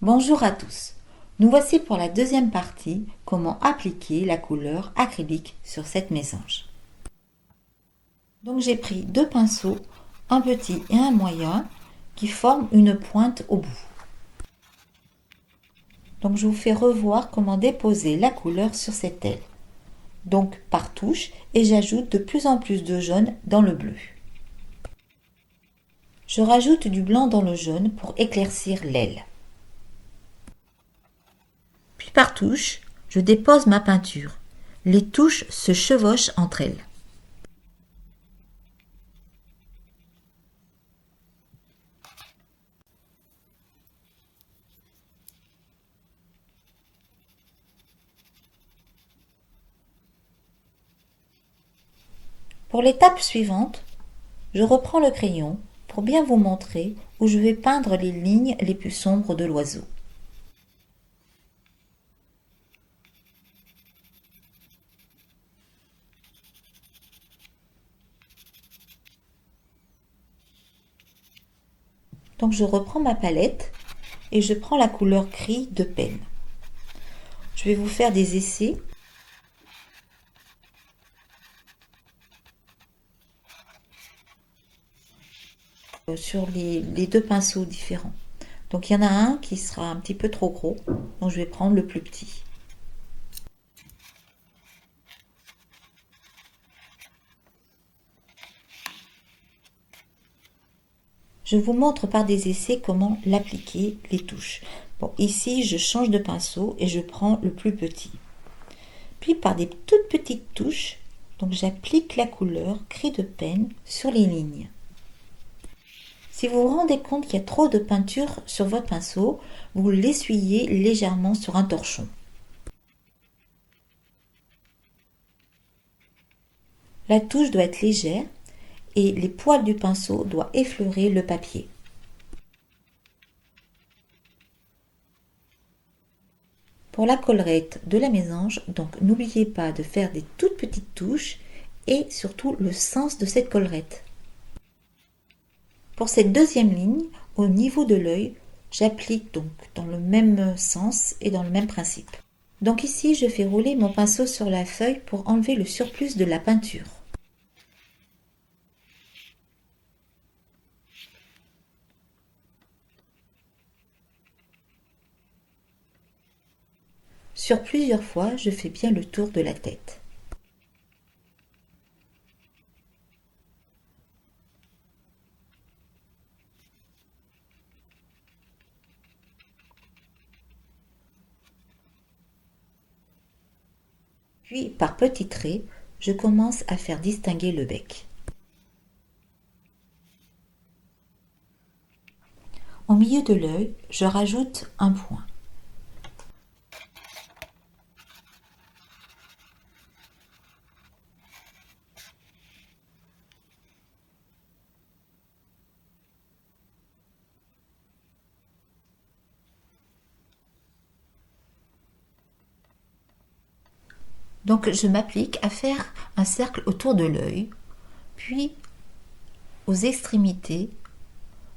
Bonjour à tous. Nous voici pour la deuxième partie, comment appliquer la couleur acrylique sur cette mésange. Donc j'ai pris deux pinceaux, un petit et un moyen, qui forment une pointe au bout. Donc je vous fais revoir comment déposer la couleur sur cette aile. Donc par touche, et j'ajoute de plus en plus de jaune dans le bleu. Je rajoute du blanc dans le jaune pour éclaircir l'aile. Puis par touche, je dépose ma peinture. Les touches se chevauchent entre elles. Pour l'étape suivante, je reprends le crayon pour bien vous montrer où je vais peindre les lignes les plus sombres de l'oiseau. Donc je reprends ma palette et je prends la couleur gris de peine. Je vais vous faire des essais. Sur les deux pinceaux différents. Donc il y en a un qui sera un petit peu trop gros, donc je vais prendre le plus petit. Je vous montre par des essais comment l'appliquer, les touches. Bon, ici je change de pinceau et je prends le plus petit. Puis par des toutes petites touches, donc j'applique la couleur gris de peine sur les lignes. Si vous vous rendez compte qu'il y a trop de peinture sur votre pinceau, vous l'essuyez légèrement sur un torchon. La touche doit être légère et les poils du pinceau doivent effleurer le papier. Pour la collerette de la mésange, donc n'oubliez pas de faire des toutes petites touches et surtout le sens de cette collerette. Pour cette deuxième ligne, au niveau de l'œil, j'applique donc dans le même sens et dans le même principe. Donc ici, je fais rouler mon pinceau sur la feuille pour enlever le surplus de la peinture. Sur plusieurs fois, je fais bien le tour de la tête. Puis, par petits traits, je commence à faire distinguer le bec. Au milieu de l'œil, je rajoute un point. Donc je m'applique à faire un cercle autour de l'œil, puis aux extrémités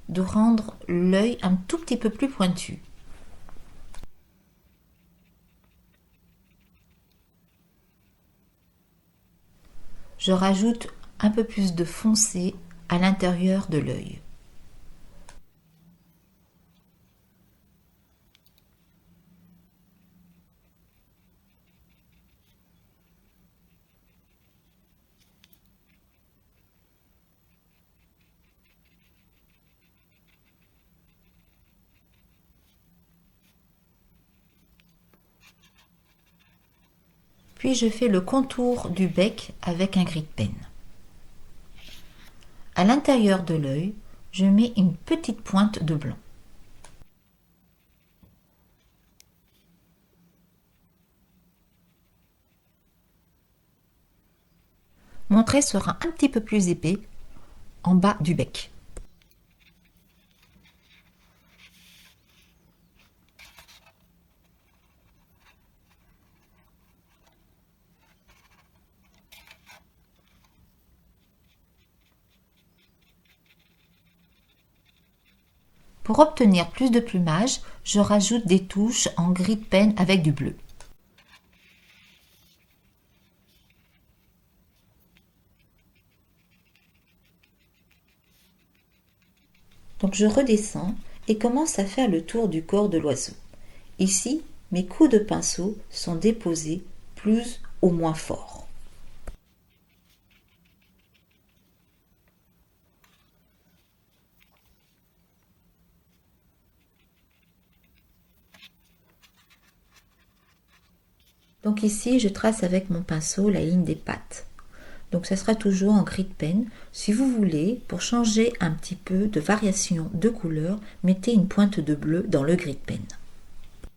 de rendre l'œil un tout petit peu plus pointu. Je rajoute un peu plus de foncé à l'intérieur de l'œil. Puis je fais le contour du bec avec un gris de peine. À l'intérieur de l'œil, je mets une petite pointe de blanc. Mon trait sera un petit peu plus épais en bas du bec. Pour obtenir plus de plumage, je rajoute des touches en gris de pen avec du bleu. Donc je redescends et commence à faire le tour du corps de l'oiseau. Ici, mes coups de pinceau sont déposés plus ou moins fort. Donc ici, je trace avec mon pinceau la ligne des pattes. Donc ça sera toujours en gris de pen. Si vous voulez, pour changer un petit peu de variation de couleur, mettez une pointe de bleu dans le gris de pen.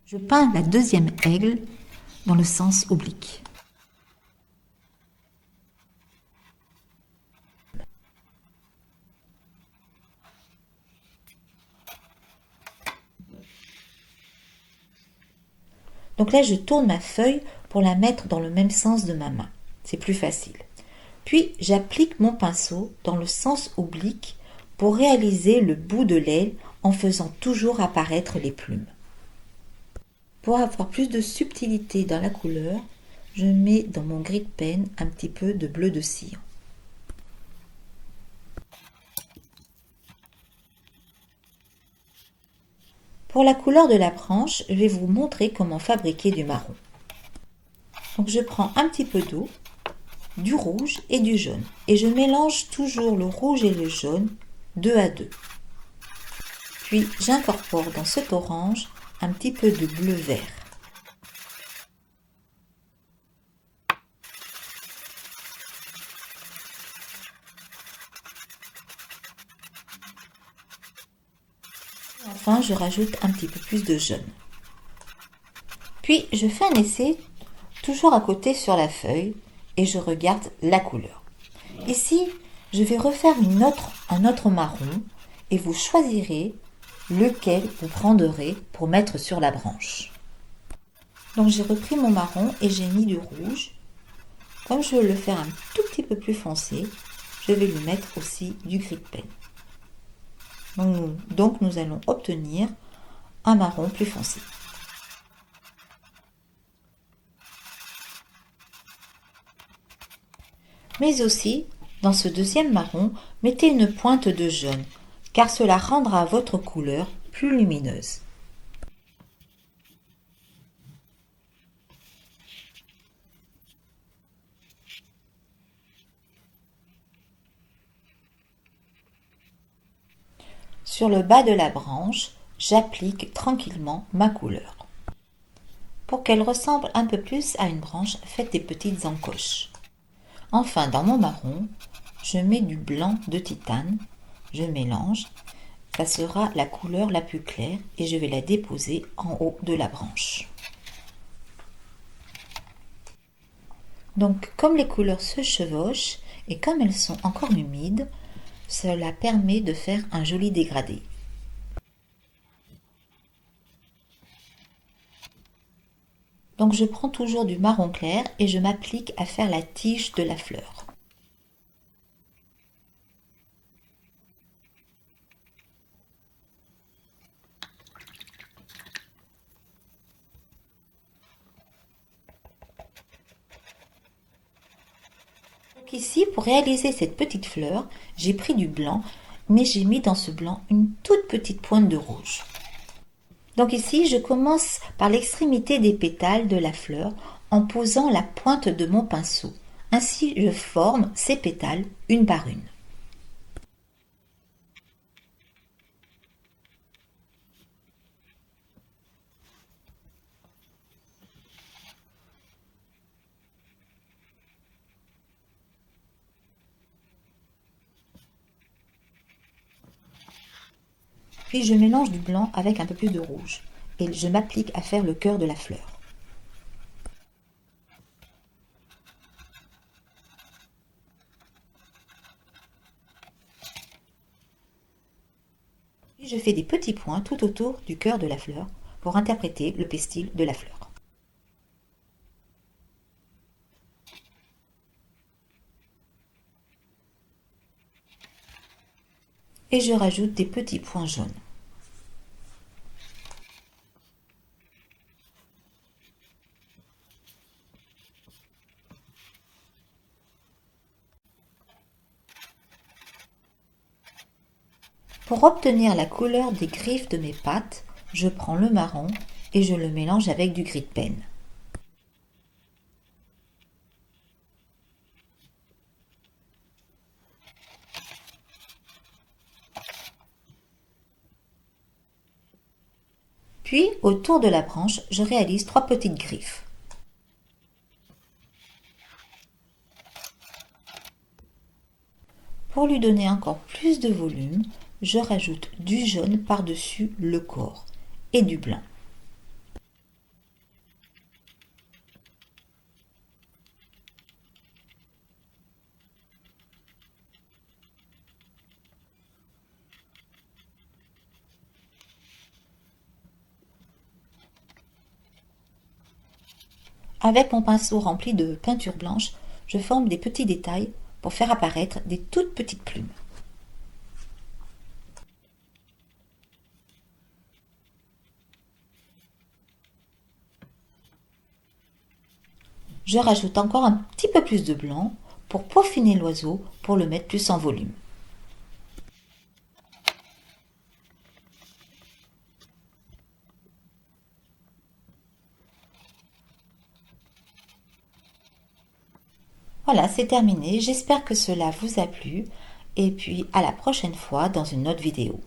Je peins la deuxième aigle dans le sens oblique. Donc là, je tourne ma feuille pour la mettre dans le même sens de ma main. C'est plus facile. Puis, j'applique mon pinceau dans le sens oblique pour réaliser le bout de l'aile en faisant toujours apparaître les plumes. Pour avoir plus de subtilité dans la couleur, je mets dans mon gris de pen un petit peu de bleu de cire. Pour la couleur de la branche, je vais vous montrer comment fabriquer du marron. Donc je prends un petit peu d'eau, du rouge et du jaune. Et je mélange toujours le rouge et le jaune 2 à 2. Puis j'incorpore dans cet orange un petit peu de bleu vert. Enfin, je rajoute un petit peu plus de jaune. Puis je fais un essai toujours à côté sur la feuille et je regarde la couleur. Ici, je vais refaire un autre marron et vous choisirez lequel vous prendrez pour mettre sur la branche. Donc j'ai repris mon marron et j'ai mis du rouge. Comme je veux le faire un tout petit peu plus foncé, je vais lui mettre aussi du gris de pen. Donc nous allons obtenir un marron plus foncé. Mais aussi, dans ce deuxième marron, mettez une pointe de jaune, car cela rendra votre couleur plus lumineuse. Sur le bas de la branche, j'applique tranquillement ma couleur. Pour qu'elle ressemble un peu plus à une branche, faites des petites encoches. Enfin, dans mon marron, je mets du blanc de titane, je mélange, ça sera la couleur la plus claire et je vais la déposer en haut de la branche. Donc, comme les couleurs se chevauchent et comme elles sont encore humides, cela permet de faire un joli dégradé. Donc je prends toujours du marron clair et je m'applique à faire la tige de la fleur. Donc ici, pour réaliser cette petite fleur, j'ai pris du blanc, mais j'ai mis dans ce blanc une toute petite pointe de rouge. Donc ici, je commence par l'extrémité des pétales de la fleur en posant la pointe de mon pinceau. Ainsi, je forme ces pétales une par une. Puis je mélange du blanc avec un peu plus de rouge et je m'applique à faire le cœur de la fleur. Puis je fais des petits points tout autour du cœur de la fleur pour interpréter le pistil de la fleur. Et je rajoute des petits points jaunes. Pour obtenir la couleur des griffes de mes pattes, je prends le marron et je le mélange avec du gris de pen. Puis, autour de la branche, je réalise 3 petites griffes. Pour lui donner encore plus de volume, je rajoute du jaune par-dessus le corps et du blanc. Avec mon pinceau rempli de peinture blanche, je forme des petits détails pour faire apparaître des toutes petites plumes. Je rajoute encore un petit peu plus de blanc pour peaufiner l'oiseau, pour le mettre plus en volume. Voilà, c'est terminé. J'espère que cela vous a plu et puis à la prochaine fois dans une autre vidéo.